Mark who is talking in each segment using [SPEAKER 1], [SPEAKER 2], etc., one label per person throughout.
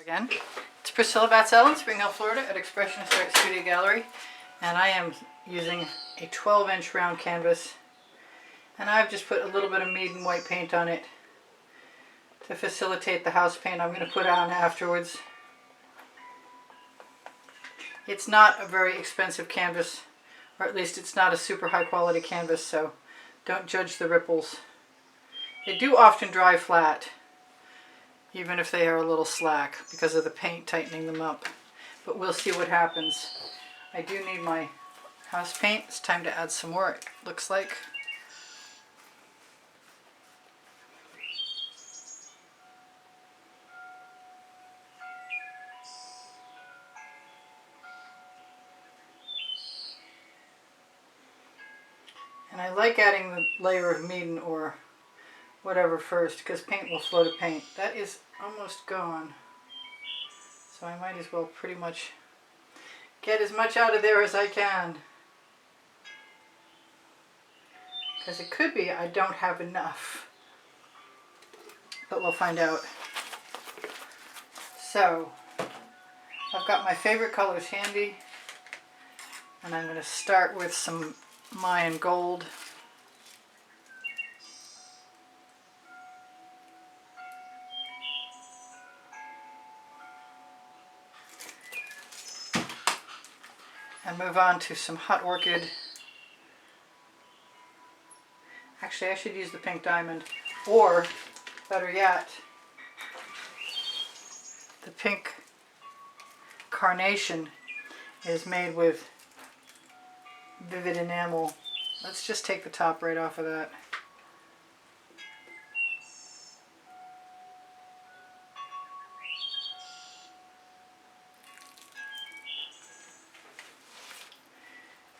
[SPEAKER 1] Again, it's Priscilla Batzell in Spring Hill, Florida at Expressionist Art Studio Gallery, and I am using a 12-inch round canvas, and I've just put a little bit of Mayan white paint on it to facilitate the house paint I'm going to put on afterwards. It's not a very expensive canvas, or at least it's not a super high quality canvas, so don't judge the ripples. They do often dry flat, even if they are a little slack because of the paint tightening them up. But we'll see what happens. I do need my house paint. It's time to add some more, it looks like. And I like adding the layer of Mayan or whatever first, because paint will flow to paint. That is almost gone, so I might as well pretty much get as much out of there as I can, because it could be I don't have enough, but we'll find out. So I've got my favorite colors handy, and I'm going to start with some Mayan gold. And move on to some hot orchid. Actually, I should use the pink diamond, or better yet, the pink carnation is made with vivid enamel. Let's just take the top right off of that.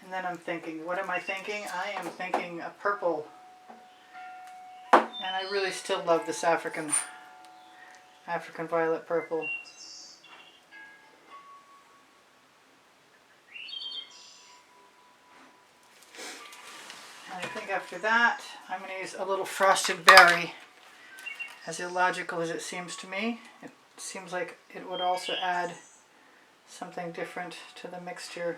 [SPEAKER 1] And then I'm thinking, what am I thinking? I am thinking a purple. And I really still love this African violet purple. And I think after that, I'm going to use a little frosted berry. As illogical as it seems to me, it seems like it would also add something different to the mixture.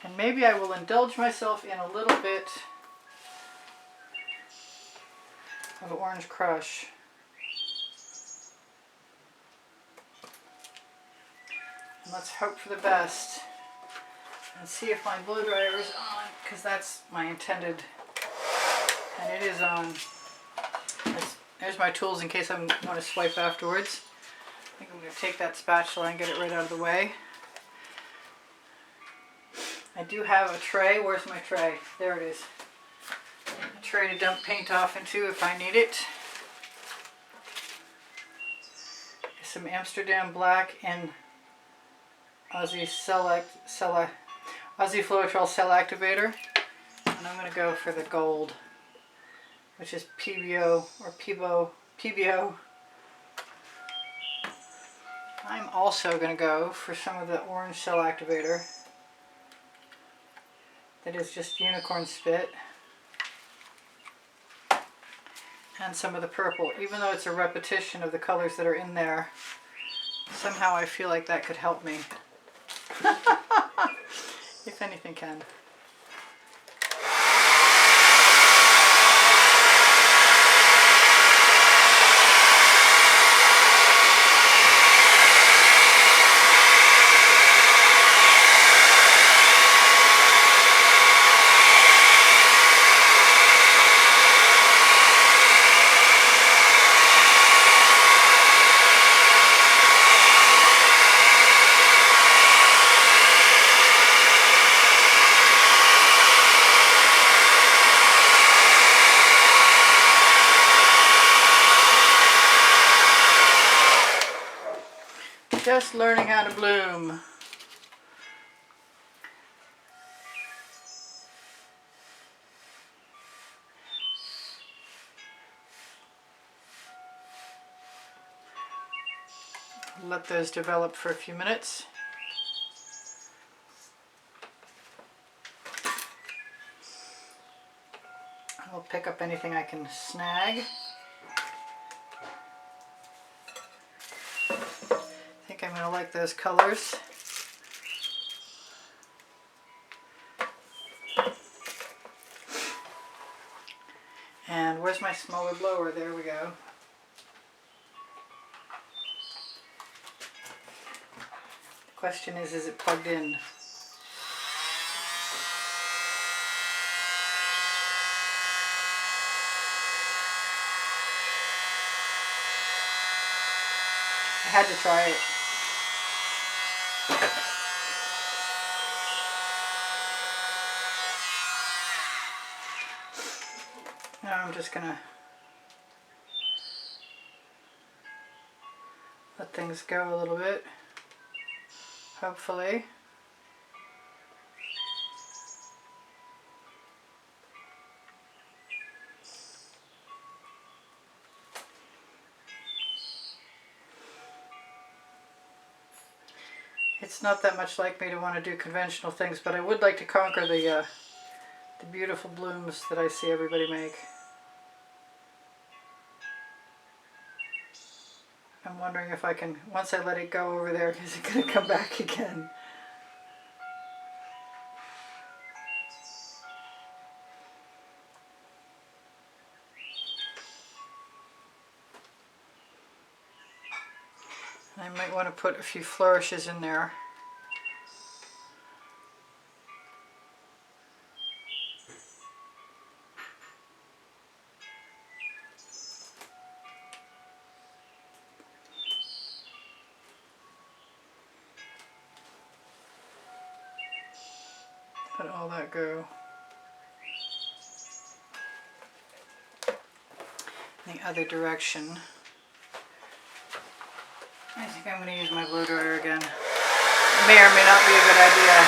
[SPEAKER 1] And maybe I will indulge myself in a little bit of orange crush. And let's hope for the best. And see if my blow dryer is on, because that's my intended. And it is on. There's my tools in case I want to swipe afterwards. I think I'm going to take that spatula and get it right out of the way. I do have a tray. Where's my tray? There it is. A tray to dump paint off into if I need it. Some Amsterdam Black and Aussie Floetrol Cell Activator. And I'm going to go for the gold, which is PBO or PBO. I'm also going to go for some of the orange cell activator. That is just unicorn spit. And some of the purple. Even though it's a repetition of the colors that are in there, somehow I feel like that could help me. If anything can. Just learning how to bloom. Let those develop for a few minutes. I'll pick up anything I can snag. I like those colors. And where's my smaller blower? There we go. The question is it plugged in? I had to try it. Now I'm just gonna let things go a little bit, hopefully. It's not that much like me to want to do conventional things, but I would like to conquer the beautiful blooms that I see everybody make. I'm wondering if I can, once I let it go over there, is it going to come back again? I might want to put a few flourishes in there. Let all that go. In the other direction. I think I'm going to use my blow dryer again. It may or may not be a good idea.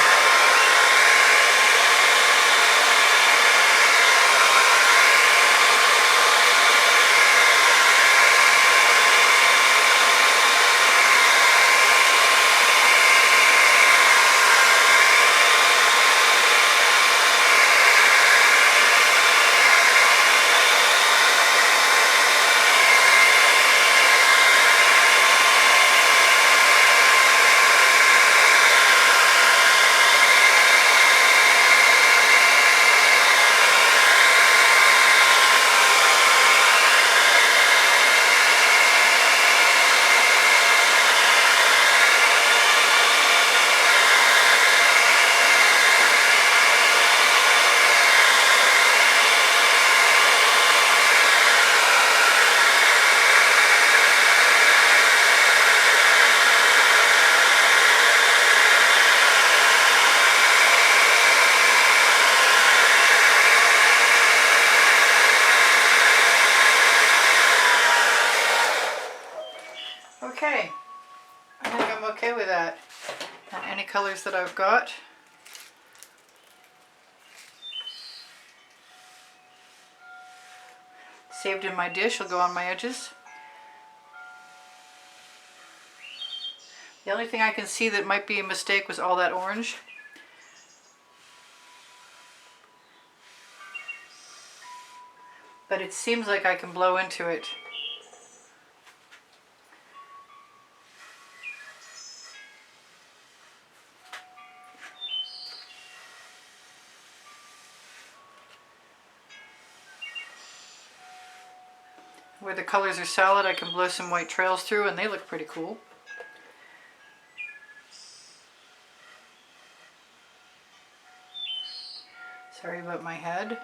[SPEAKER 1] Okay, I think I'm okay with that. And any colors that I've got, saved in my dish will go on my edges. The only thing I can see that might be a mistake was all that orange. But it seems like I can blow into it. Where the colors are solid, I can blow some white trails through and they look pretty cool. Sorry about my head.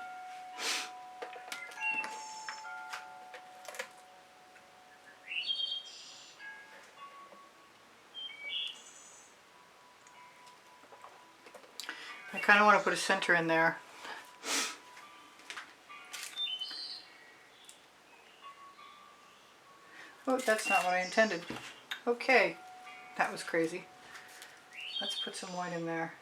[SPEAKER 1] I kind of want to put a center in there. Oh, that's not what I intended. Okay, that was crazy. Let's put some white in there.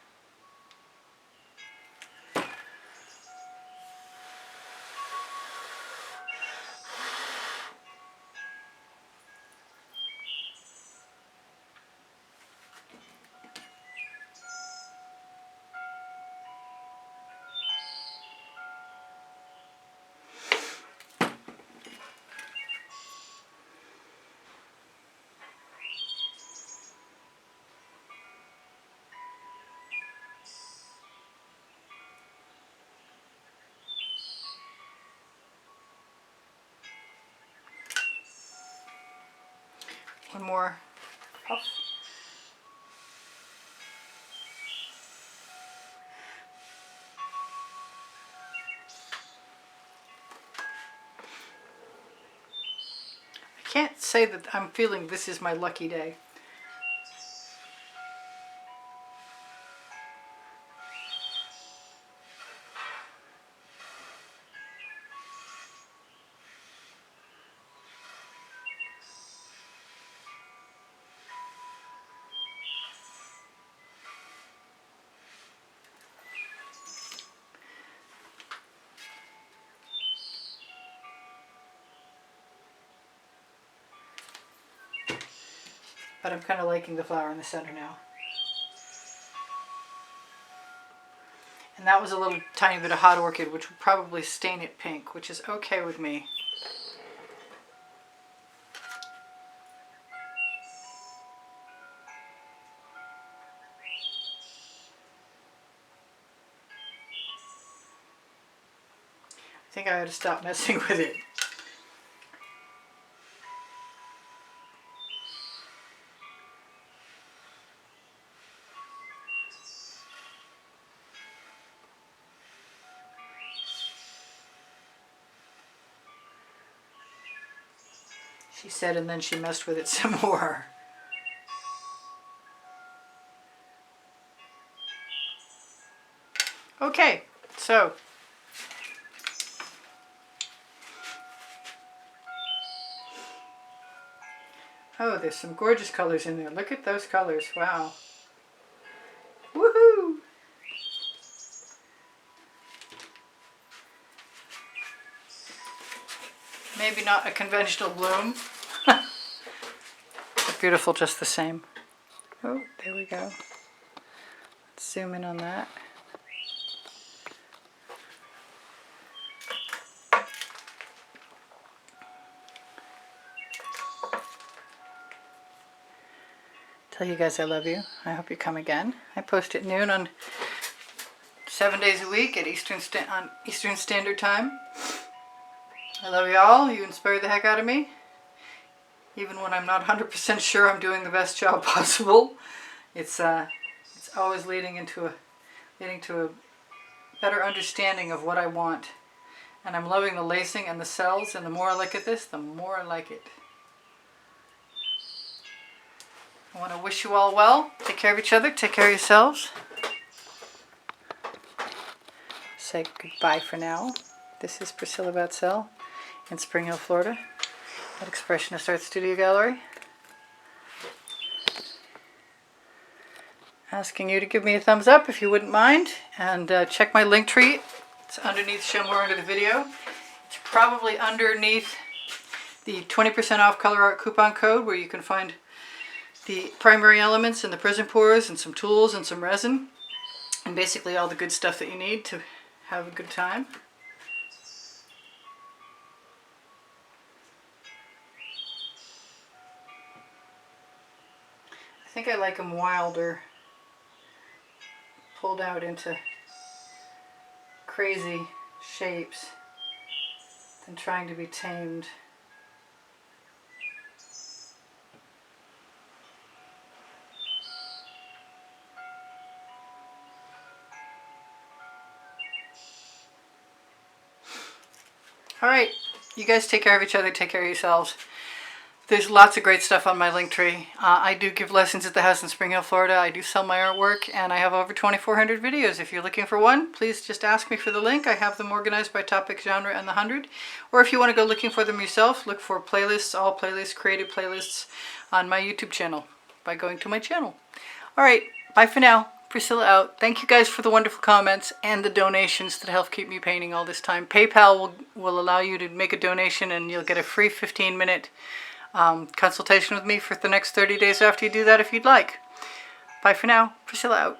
[SPEAKER 1] One more puff. I can't say that I'm feeling this is my lucky day. But I'm kind of liking the flower in the center now. And that was a little tiny bit of hot orchid, which would probably stain it pink, which is okay with me. I think I ought to stop messing with it. She said, and then she messed with it some more. Okay, so oh, there's some gorgeous colors in there. Look at those colors. Wow. Woohoo! Maybe not a conventional bloom. But beautiful just the same. Oh, there we go. Let's zoom in on that. Tell you guys I love you. I hope you come again. I post at noon on 7 days a week at Eastern Standard Time. I love you all. You inspire the heck out of me. Even when I'm not 100% sure I'm doing the best job possible. It's always leading to a better understanding of what I want. And I'm loving the lacing and the cells, and the more I look at this, the more I like it. I want to wish you all well. Take care of each other. Take care of yourselves. Say goodbye for now. This is Priscilla Batzell in Spring Hill, Florida at Expressionist Art Studio Gallery. Asking you to give me a thumbs up if you wouldn't mind, and check my link tree. It's underneath, somewhere under the video. It's probably underneath the 20% off color art coupon code, where you can find the primary elements and the Prizm pours and some tools and some resin and basically all the good stuff that you need to have a good time. I think I like them wilder, pulled out into crazy shapes than trying to be tamed. All right, you guys take care of each other, take care of yourselves. There's lots of great stuff on my link tree. I do give lessons at the house in Spring Hill, Florida. I do sell my artwork, and I have over 2,400 videos. If you're looking for one, please just ask me for the link. I have them organized by topic, genre, and the 100. Or if you want to go looking for them yourself, look for playlists, all playlists, creative playlists on my YouTube channel by going to my channel. All right, bye for now. Priscilla out. Thank you guys for the wonderful comments and the donations that help keep me painting all this time. PayPal will allow you to make a donation, and you'll get a free 15-minute consultation with me for the next 30 days after you do that if you'd like. Bye for now. Priscilla out.